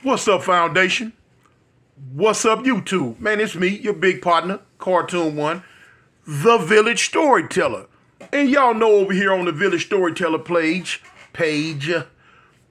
What's up, Foundation? What's up, YouTube? Man, it's me, your big partner, Cartoon One, the Village Storyteller. And y'all know over here on the Village Storyteller page,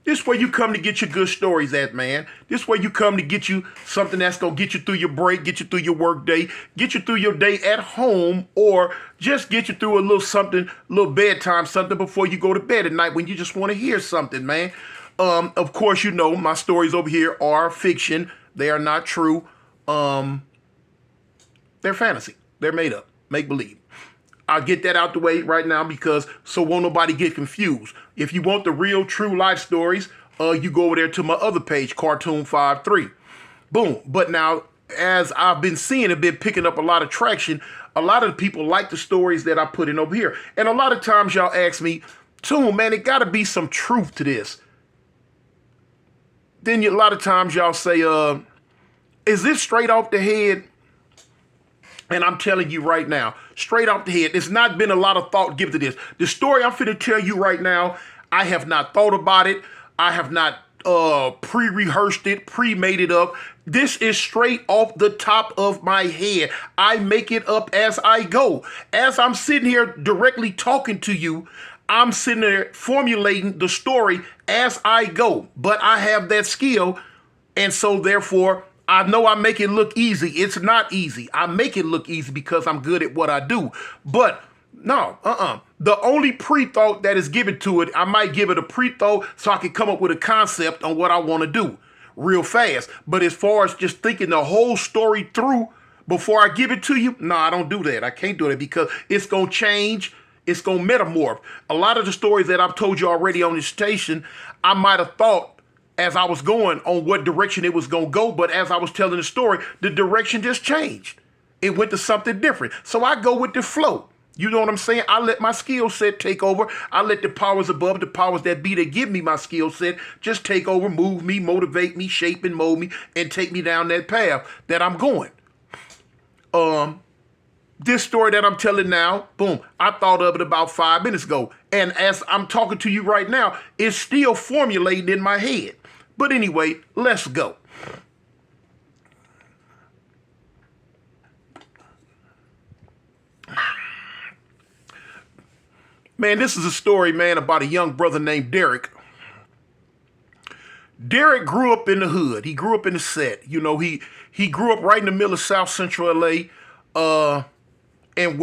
this where you come to get your good stories at, man. This where you come to get you something that's gonna get you through your break, get you through your work day, get you through your day at home, or just get you through a little something, a little bedtime something before you go to bed at night when you just want to hear something, man. Of course, you know my stories over here are fiction. They are not true. They're fantasy. They're made up, make believe. I'll get that out the way right now because so won't nobody get confused. If you want the real true life stories, you go over there to my other page, Cartoon53. Boom. But now, as I've been seeing, I've been picking up a lot of traction. A lot of people like the stories that I put in over here. And a lot of times y'all ask me, Toon, man, it got to be some truth to this. Then a lot of times y'all say, is this straight off the head? And I'm telling you right now, straight off the head, there's not been a lot of thought given to this. The story I'm finna tell you right now, I have not thought about it. I have not pre-rehearsed it, pre-made it up. This is straight off the top of my head. I make it up as I go. As I'm sitting here directly talking to you, I'm sitting there formulating the story as I go. But I have that skill, and so therefore, I know I make it look easy. It's not easy. I make it look easy because I'm good at what I do. But no, the only pre-thought that is given to it, I might give it a pre-thought so I can come up with a concept on what I want to do real fast. But as far as just thinking the whole story through before I give it to you, no, I don't do that. I can't do that because it's going to change. It's going to metamorph. A lot of the stories that I've told you already on this station, I might have thought as I was going on what direction it was going to go. But as I was telling the story, the direction just changed. It went to something different. So I go with the flow. You know what I'm saying? I let my skill set take over. I let the powers above, the powers that be that give me my skill set, just take over, move me, motivate me, shape and mold me, and take me down that path that I'm going. This story that I'm telling now, boom, I thought of it about 5 minutes ago. And as I'm talking to you right now, it's still formulating in my head. But anyway, let's go. Man, this is a story, man, about a young brother named Derek. Derek grew up in the hood. He grew up in the set. You know, he grew up right in the middle of South Central LA. And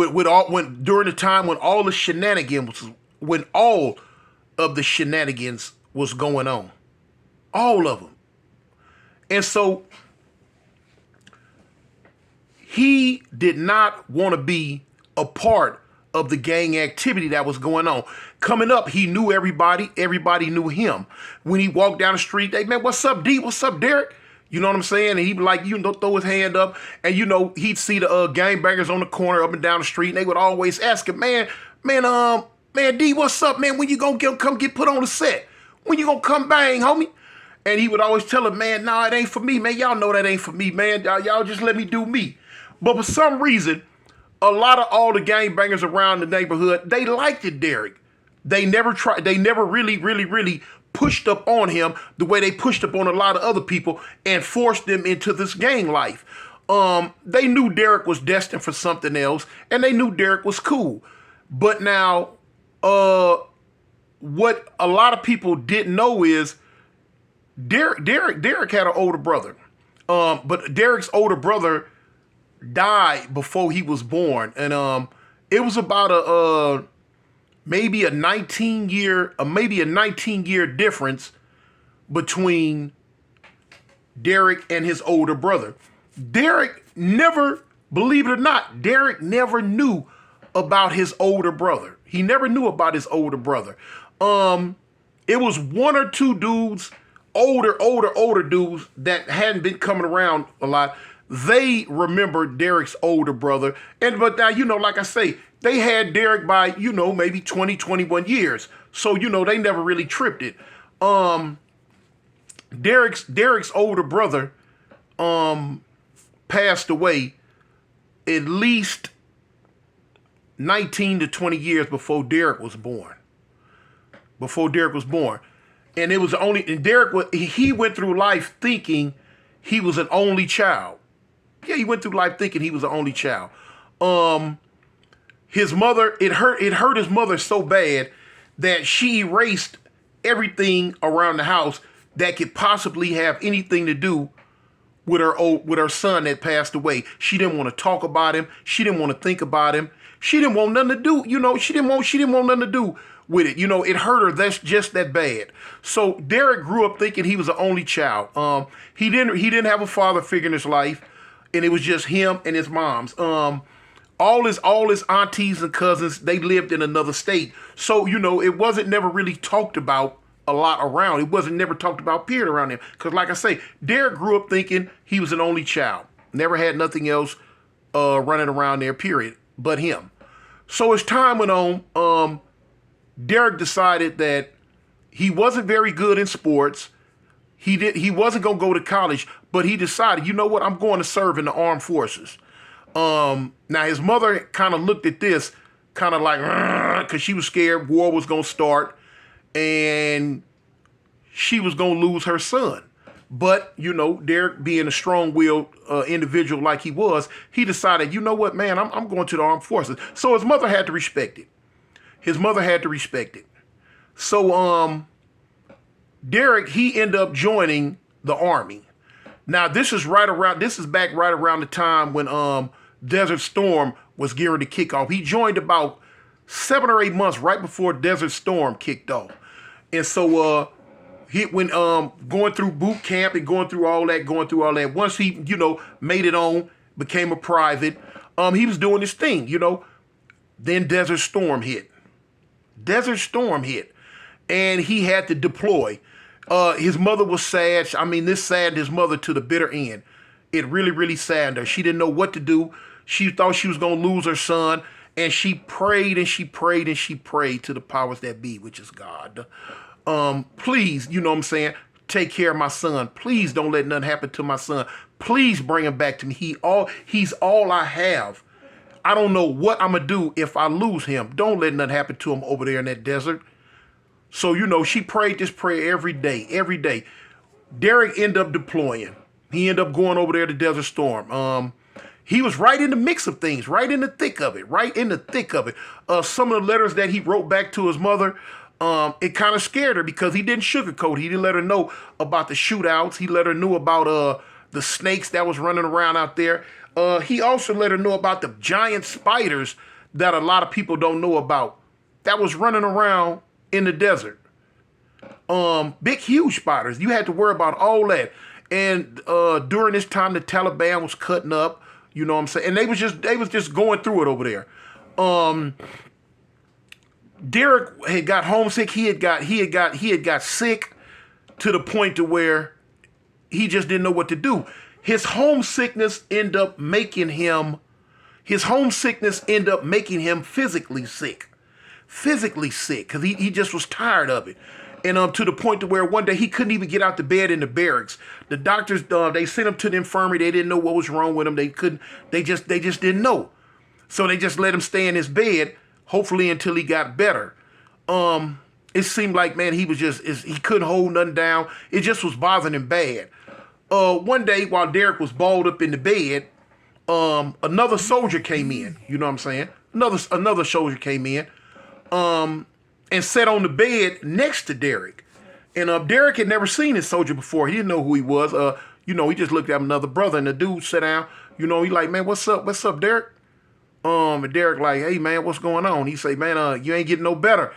during the time when all the shenanigans, when all of the shenanigans was going on. All of them. And so he did not want to be a part of the gang activity that was going on. Coming up, he knew everybody. Everybody knew him. When he walked down the street, they, man, what's up, D? What's up, Derek? You know what I'm saying? And he'd be like, you know, throw his hand up. And, you know, he'd see the gangbangers on the corner up and down the street. And they would always ask him, man, D, what's up, man? When you gonna come get put on the set? When you gonna come bang, homie? And he would always tell him, man, nah, it ain't for me, man. Y'all know that ain't for me, man. Y'all just let me do me. But for some reason, a lot of all the gangbangers around the neighborhood, they liked it, Derek. They never really pushed up on him the way they pushed up on a lot of other people and forced them into this gang life. They knew Derek was destined for something else, and they knew Derek was cool. But now, what a lot of people didn't know is Derek had an older brother. But Derek's older brother died before he was born. And it was about maybe a 19-year difference between Derek and his older brother. Derek never, believe it or not, Derek never knew about his older brother. He never knew about his older brother. It was one or two dudes, older dudes that hadn't been coming around a lot. They remembered Derek's older brother. But now, you know, like I say, they had Derek by, you know, maybe 20, 21 years. So, you know, they never really tripped it. Derek's older brother passed away at least 19 to 20 years before Derek was born. before Derek was born. And it was only, and Derek, he went through life thinking he was an only child. Yeah, he went through life thinking he was an only child. His mother, it hurt his mother so bad that she erased everything around the house that could possibly have anything to do with her son that passed away. She didn't want to talk about him. She didn't want to think about him. She didn't want nothing to do. She didn't want nothing to do with it. It hurt her. That's just that bad. So Derek grew up thinking he was the only child. He didn't have a father figure in his life, and it was just him and his mom's. All his aunties and cousins, they lived in another state. So, it wasn't never really talked about a lot around. It wasn't never talked about, period, around him. Because like I say, Derek grew up thinking he was an only child. Never had nothing else running around there, period, but him. So as time went on, Derek decided that he wasn't very good in sports. He wasn't going to go to college, but he decided, you know what, I'm going to serve in the armed forces. Now his mother kind of looked at this kind of like, because she was scared war was going to start and she was going to lose her son. But, Derek being a strong-willed individual like he was, he decided, you know what, man, I'm going to the armed forces. So his mother had to respect it. So Derek, he ended up joining the Army. Now, this is back right around the time when Desert Storm was gearing to kick off. He joined about 7 or 8 months right before Desert Storm kicked off. And so he when going through boot camp and going through all that, once he, made it on, became a private, he was doing his thing, Then Desert Storm hit. And he had to deploy. His mother was sad. I mean, this saddened his mother to the bitter end. It really, really saddened her. She didn't know what to do. She thought she was going to lose her son. And she prayed and she prayed and she prayed to the powers that be, which is God. Please, take care of my son. Please don't let nothing happen to my son. Please bring him back to me. He's all I have. I don't know what I'm going to do if I lose him. Don't let nothing happen to him over there in that desert. So, she prayed this prayer every day. Derek ended up deploying. He ended up going over there to Desert Storm. He was right in the mix of things, right in the thick of it. Some of the letters that he wrote back to his mother, it kind of scared her because he didn't sugarcoat. He didn't let her know about the shootouts. He let her know about the snakes that was running around out there. He also let her know about the giant spiders that a lot of people don't know about that was running around in the desert. Big, huge spiders. You had to worry about all that. And during this time, the Taliban was cutting up. You know what I'm saying? And they was just going through it over there. Derek had got homesick. He had got sick to the point to where he just didn't know what to do. His homesickness ended up making him physically sick. Because he just was tired of it. And to the point to where one day he couldn't even get out the bed in the barracks. The doctors, they sent him to the infirmary. They didn't know what was wrong with him. They just didn't know. So they just let him stay in his bed, hopefully until he got better. It seemed like, man, he couldn't hold nothing down. It just was bothering him bad. One day while Derek was balled up in the bed, another soldier came in. You know what I'm saying? Another soldier came in. And sat on the bed next to Derek. And Derek had never seen this soldier before. He didn't know who he was. He just looked at another brother, and the dude sat down. He like, man, what's up? What's up, Derek? And Derek like, hey, man, what's going on? He say, man, you ain't getting no better.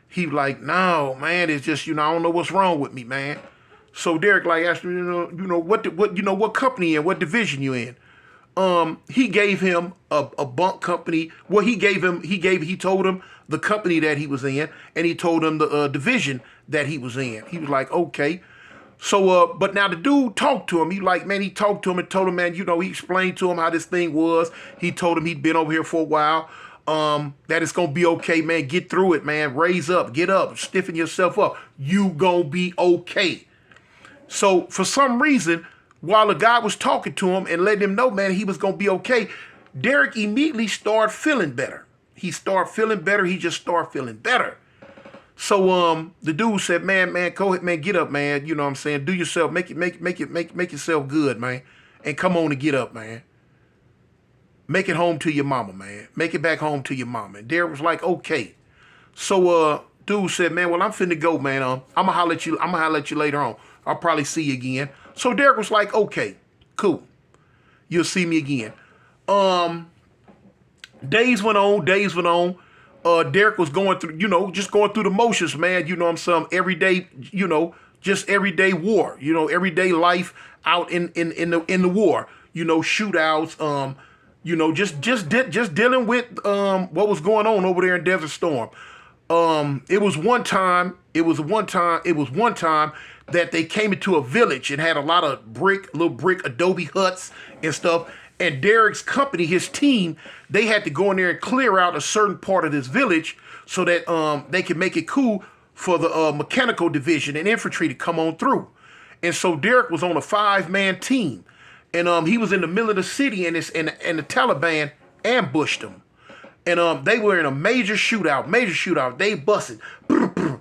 He like, no, man, it's just, I don't know what's wrong with me, man. So Derek like asked him, what company and what division you in? He gave him a bunk company. Well, he told him the company that he was in, and he told him the division that he was in. He was like, okay. So, but now the dude talked to him. He talked to him and told him, man, he explained to him how this thing was. He told him he'd been over here for a while, that it's going to be okay, man. Get through it, man. Raise up, get up, stiffen yourself up. You going to be okay. So for some reason, while the guy was talking to him and letting him know, man, he was going to be okay, Derek immediately started feeling better. He just started feeling better. So the dude said, man, go ahead, man, get up, man. You know what I'm saying? Do yourself, make yourself good, man. And come on and get up, man. Make it home to your mama, man. Make it back home to your mama. And Derek was like, okay. So dude said, man, well, I'm finna go, man. I'm gonna holler at you later on. I'll probably see you again. So Derek was like, okay, cool. You'll see me again. Days went on. Derek was going through, just going through the motions, man. I'm some everyday, just everyday war, everyday life out in the war, shootouts, just dealing with what was going on over there in Desert Storm. It was one time that they came into a village and had a lot of little brick adobe huts and stuff. And Derek's company, his team, they had to go in there and clear out a certain part of this village so that they could make it cool for the mechanical division and infantry to come on through. And so Derek was on a 5-man team, and he was in the middle of the city, and the Taliban ambushed him. And they were in a major shootout. They busted. Boom, boom,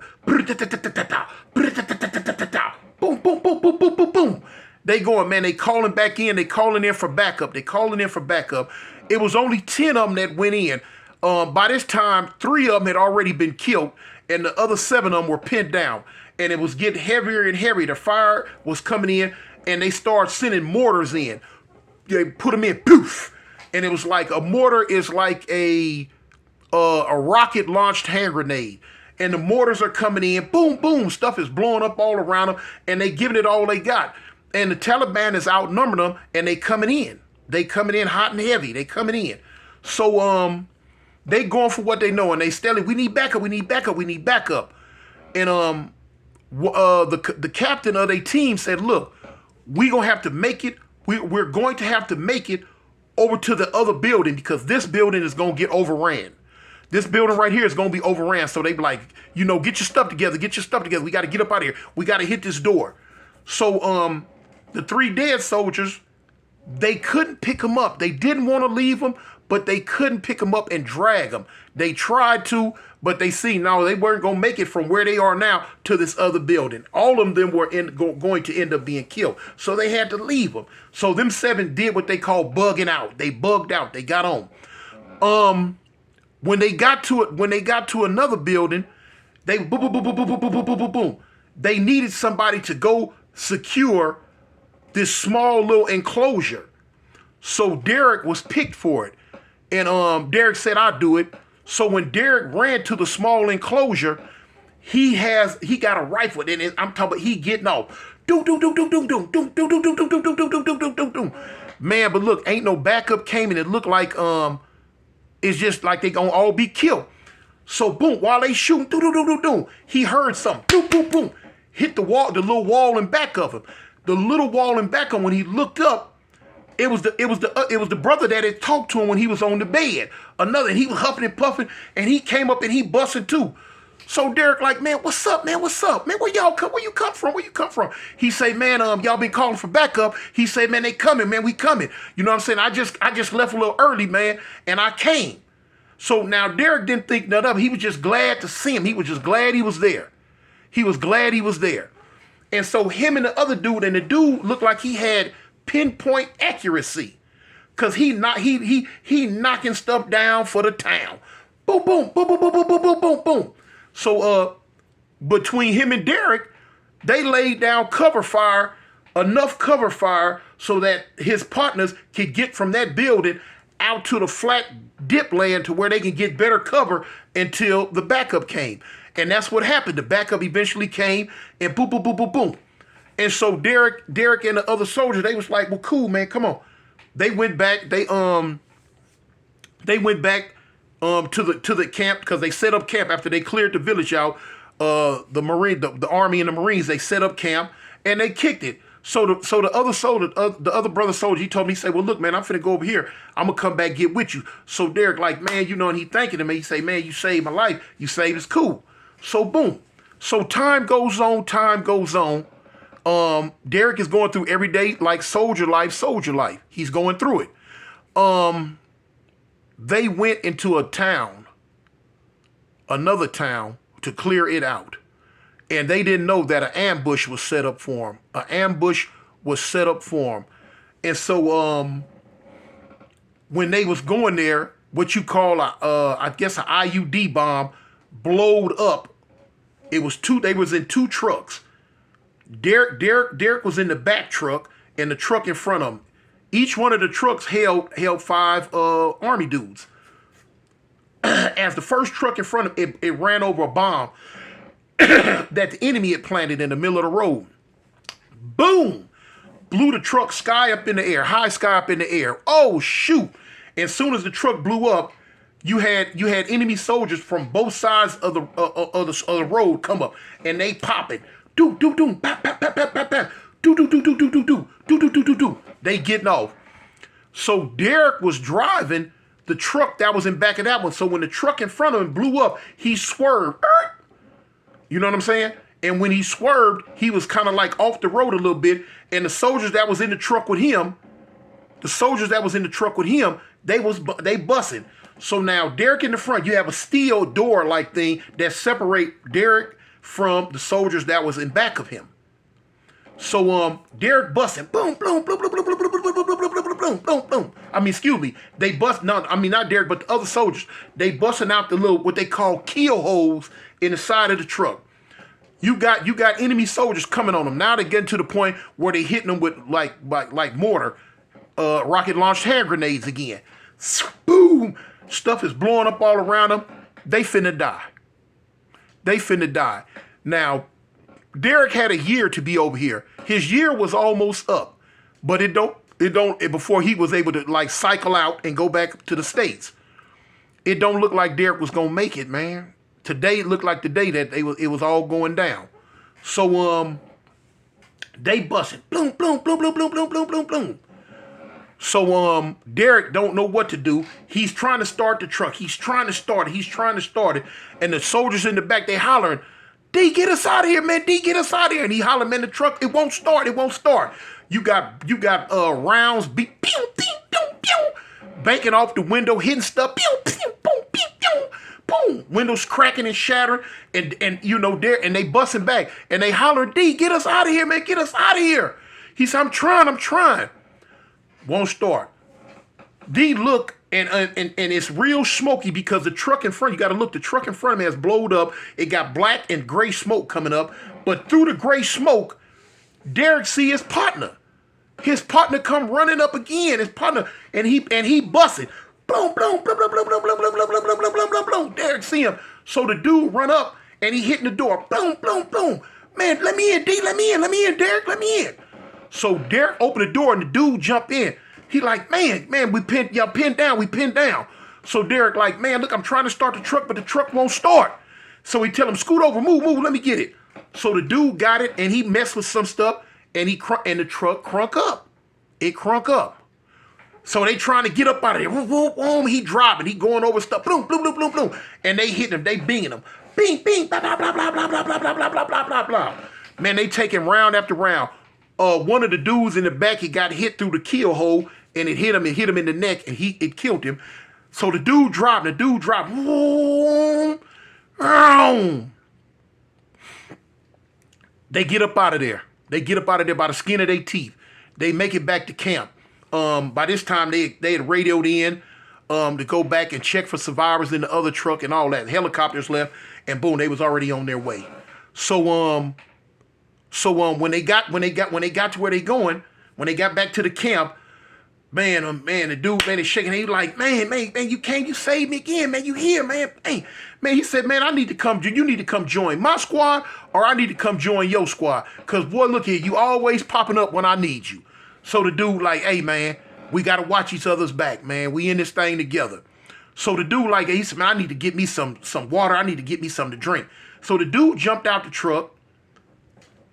boom, boom, boom, boom, boom, boom. They going, man, they calling back in. They calling in for backup. It was only 10 of them that went in. By this time, 3 of them had already been killed, and the other 7 of them were pinned down. And it was getting heavier and heavier. The fire was coming in, and they started sending mortars in. They put them in, poof. And it was like a mortar is like a rocket launched hand grenade. And the mortars are coming in, boom, boom. Stuff is blowing up all around them, and they giving it all they got. And the Taliban is outnumbering them, and they coming in. They coming in hot and heavy. They coming in. So they going for what they know, and they steadily, we need backup. And the captain of their team said, look, we're going to have to make it. We're going to have to make it over to the other building because this building is going to get overran. This building right here is going to be overran. So they be like, get your stuff together. We got to get up out of here. We got to hit this door. So the 3 dead soldiers, they couldn't pick them up. They didn't want to leave them, but they couldn't pick them up and drag them. They tried to, but they see, no, they weren't going to make it from where they are now to this other building. All of them were going to end up being killed. So they had to leave them. So them 7 did what they call bugging out. They bugged out. They got on. When they got to another building, they boom, boom, boom, boom, boom, boom, boom, boom, boom, boom. They needed somebody to go secure this small little enclosure. So Derek was picked for it. And Derek said, I'll do it. So when Derek ran to the small enclosure, he got a rifle. And I'm talking about he getting off. Man, but look, ain't no backup came, and it looked like it's just like they gonna all be killed. So boom, while they shooting, he heard something. Boom, boom, boom. Hit the wall, the little wall in back of him. The little wall in back of him, when he looked up, it was the brother that had talked to him when he was on the bed. And he was huffing and puffing, and he came up and he busted too. So Derek like, man, what's up, man? Man, where you come from? He say, man, y'all been calling for backup. He say, man, they coming, man, we coming. You know what I'm saying? I just left a little early, man, and I came. So now Derek didn't think nothing of it. He was just glad to see him. He was just glad he was there. And so him and the other dude, and the dude looked like he had pinpoint accuracy, cause he knocking stuff down for the town. Boom, boom, boom, boom, boom, boom, boom, boom, boom, boom. So between him and Derek, they laid down enough cover fire so that his partners could get from that building out to the flat dip land to where they can get better cover until the backup came. And that's what happened. The backup eventually came, and boom, boom, boom, boom, boom. And so Derek and the other soldiers, they was like, well, cool, man, come on. They went back. They went back to the camp, because they set up camp after they cleared the village out. The army and the Marines, they set up camp and they kicked it. So the other soldier, the other brother soldier, he told me, he said, well, look, man, I'm finna go over here. I'm gonna come back get with you. So Derek like, man, and he thanking him. He say, man, you saved my life. You saved us. Cool. So boom. So time goes on. Derek is going through every day like soldier life. He's going through it. They went into another town to clear it out. And they didn't know that an ambush was set up for them. An ambush was set up for them. And so when they was going there, what you call I guess an IUD bomb blowed up. It was they was in two trucks. Derek was in the back truck and the truck in front of him. Each one of the trucks held 5 Army dudes. As the first truck in front of it ran over a bomb that the enemy had planted in the middle of the road. Boom! Blew the truck high sky up in the air. Oh shoot! As soon as the truck blew up, you had enemy soldiers from both sides of the road come up, and they popping. Do do do, bap bap bap bap bap bap. Do do do do do do do do do do do do. They getting off. So Derek was driving the truck that was in back of that one. So when the truck in front of him blew up, he swerved. You know what I'm saying? And when he swerved, he was kind of like off the road a little bit. And the soldiers that was in the truck with him, they bussing. So now Derek in the front, you have a steel door like thing that separate Derek from the soldiers that was in back of him. So Derek busting, boom, boom, boom, boom, boom, boom, boom, boom, boom, boom, boom, boom. I mean, excuse me, they bust. No, I mean not Derek, but the other soldiers. They busting out the little what they call keel holes in the side of the truck. You got enemy soldiers coming on them. Now they're getting to the point where they hitting them with like mortar, rocket launched hand grenades again. Boom, stuff is blowing up all around them. They finna die. Now, Derek had a year to be over here. His year was almost up, but it don't before he was able to like cycle out and go back to the States. It don't look like Derek was gonna make it, man. Today it looked like the day that it was all going down. So they busted. Bloom, bloom, bloom, bloom, bloom, bloom, bloom, bloom, bloom. So Derek don't know what to do. He's trying to start the truck. He's trying to start it. And the soldiers in the back, they hollering, D, get us out of here, man. D, get us out of here. And he hollering, man, the truck, it won't start. You got rounds, pew, pew, pew, pew, banking off the window, hitting stuff, pew, pew, boom, pew, pew, boom. Windows cracking and shattering. And you know, and they busting back. And they holler, D, get us out of here, man. Get us out of here. He said, I'm trying. Won't start. D look, and it's real smoky because the truck in front, you got to look, the truck in front of me has blowed up. It got black and gray smoke coming up. But through the gray smoke, Derek see his partner. His partner come running up again. His partner, and he busted. Boom, boom, boom, boom, boom, boom, boom, boom, boom, boom, boom, boom, boom, boom. Derek see him. So the dude run up and he hitting the door. Boom, boom, boom. Man, let me in, D, let me in, Derek, let me in. So Derek opened the door and the dude jumped in. He like, man, we pinned down. So Derek like, man, look, I'm trying to start the truck, but the truck won't start. So he tell him, scoot over, move, let me get it. So the dude got it and he messed with some stuff and the truck crunk up. It crunk up. So they trying to get up out of there. Boom, boom, boom. He driving, he going over stuff. Boom, boom, boom, boom, boom. And they hitting him, they binging him. Bing, bing, blah, blah, blah, blah, blah, blah, blah, blah, blah, blah, blah, blah, blah. Man, they taking round after round. One of the dudes in the back, he got hit through the keel hole and it hit him in the neck and it killed him. So the dude dropped. They get up out of there. By the skin of their teeth. They make it back to camp. By this time they had radioed in to go back and check for survivors in the other truck and all that. Helicopters left and boom, they was already on their way. So when they got to where they going, when they got back to the camp, the dude, man, is shaking. He like, man, you save me again, man. You here, man. Hey, man, he said, man, you need to come join my squad or I need to come join your squad. Cause boy, look here, you always popping up when I need you. So the dude like, hey, man, we got to watch each other's back, man. We in this thing together. So the dude like, he said, man, I need to get me some water. I need to get me something to drink. So the dude jumped out the truck.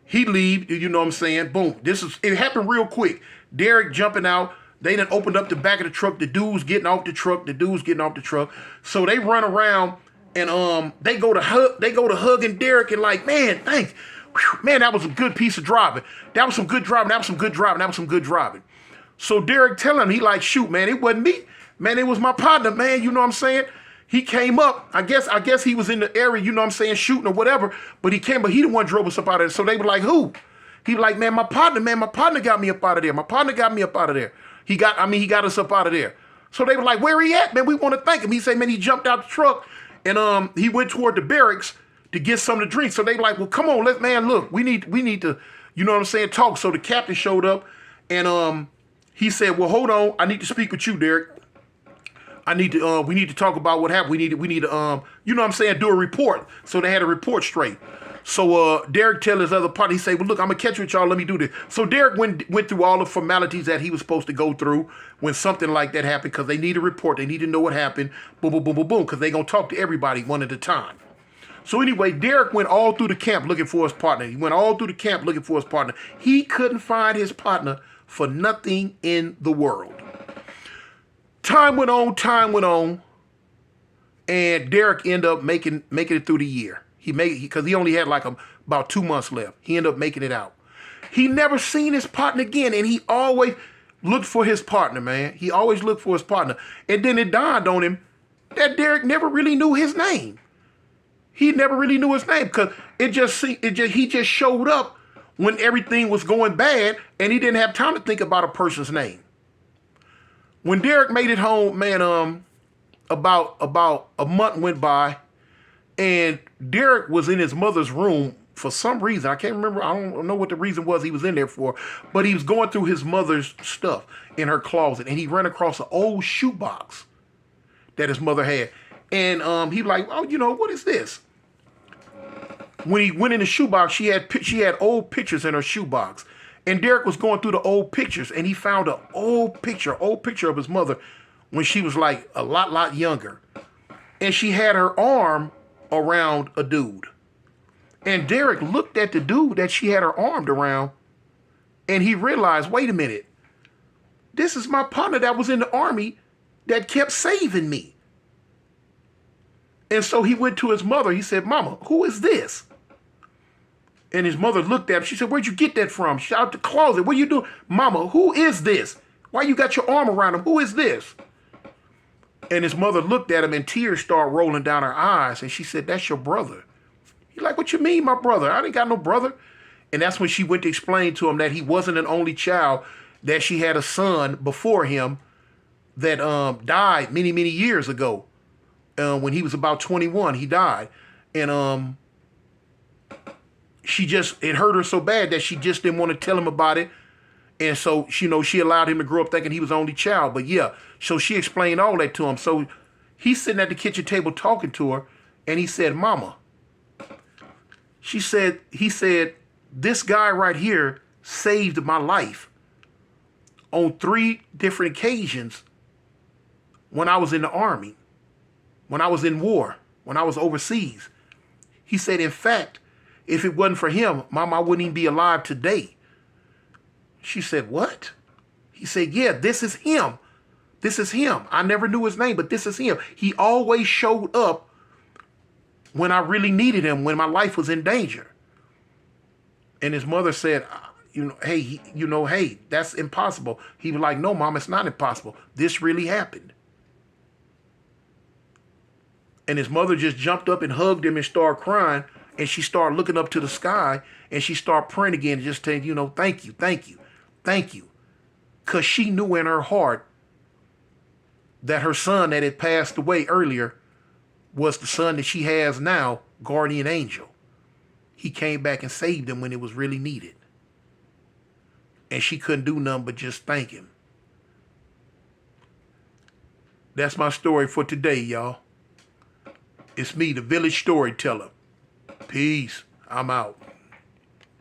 He leave, you know what I'm saying? Boom. It happened real quick. Derek jumping out. They done opened up the back of the truck. The dude's getting off the truck. So they run around and they go to hugging Derek and like, man, thanks. Whew, man, that was a good piece of driving. That was some good driving. So Derek telling him, he like, shoot, man, it wasn't me. Man, it was my partner, man. You know what I'm saying? He came up. I guess he was in the area, you know what I'm saying, shooting or whatever. But he came, but he the one drove us up out of there. So they were like, who? He was like, man, my partner got me up out of there. My partner got me up out of there. He got us up out of there. So they were like, where he at, man? We want to thank him. He said, man, he jumped out the truck and he went toward the barracks to get something to drink. So they were like, well, come on, look, we need to, you know what I'm saying, talk. So the captain showed up and he said, well, hold on, I need to speak with you, Derek. We need to talk about what happened. We need to, you know what I'm saying, do a report. So they had a report straight. So Derek tell his other partner, he say, well, look, I'm going to catch you with y'all. Let me do this. So Derek went through all the formalities that he was supposed to go through when something like that happened, because they need a report. They need to know what happened. Boom, boom, boom, boom, boom, because they going to talk to everybody one at a time. So anyway, Derek went all through the camp looking for his partner. He couldn't find his partner for nothing in the world. Time went on, and Derek ended up making it through the year. Because he only had like about 2 months left. He ended up making it out. He never seen his partner again, and he always looked for his partner, man. He always looked for his partner. And then it dawned on him that Derek never really knew his name. He never really knew his name because he just showed up when everything was going bad, and he didn't have time to think about a person's name. When Derek made it home, man, about a month went by, and Derek was in his mother's room for some reason. I can't remember. I don't know what the reason was he was in there for, but he was going through his mother's stuff in her closet, and he ran across an old shoebox that his mother had. And he was like, oh, you know, what is this? When he went in the shoebox, she had old pictures in her shoebox. And Derek was going through the old pictures, and he found an old picture of his mother when she was like a lot younger. And she had her arm around a dude. And Derek looked at the dude that she had her arm around, and he realized, wait a minute, this is my partner that was in the army that kept saving me. And so he went to his mother. He said, Mama, who is this? And his mother looked at him. She said, where'd you get that from? She's out the closet. What are you doing? Mama, who is this? Why you got your arm around him? Who is this? And his mother looked at him, and tears started rolling down her eyes. And she said, that's your brother. He's like, what you mean, my brother? I ain't got no brother. And that's when she went to explain to him that he wasn't an only child, that she had a son before him that died many years ago. When he was about 21, he died. And it hurt her so bad that she just didn't want to tell him about it. And so, she allowed him to grow up thinking he was the only child. But yeah, so she explained all that to him. So he's sitting at the kitchen table talking to her, and he said, Mama, he said, this guy right here saved my life on 3 different occasions when I was in the army, when I was in war, when I was overseas. He said, in fact, if it wasn't for him, Mama, I wouldn't even be alive today. She said, what? He said, yeah, this is him. This is him. I never knew his name, but this is him. He always showed up when I really needed him, when my life was in danger. And his mother said, hey, that's impossible. He was like, no, Mom, it's not impossible. This really happened. And his mother just jumped up and hugged him and started crying. And she started looking up to the sky, and she started praying again and just saying, thank you. Because she knew in her heart that her son that had passed away earlier was the son that she has now, guardian angel. He came back and saved him when it was really needed. And she couldn't do nothing but just thank him. That's my story for today, y'all. It's me, the village storyteller. Peace. I'm out.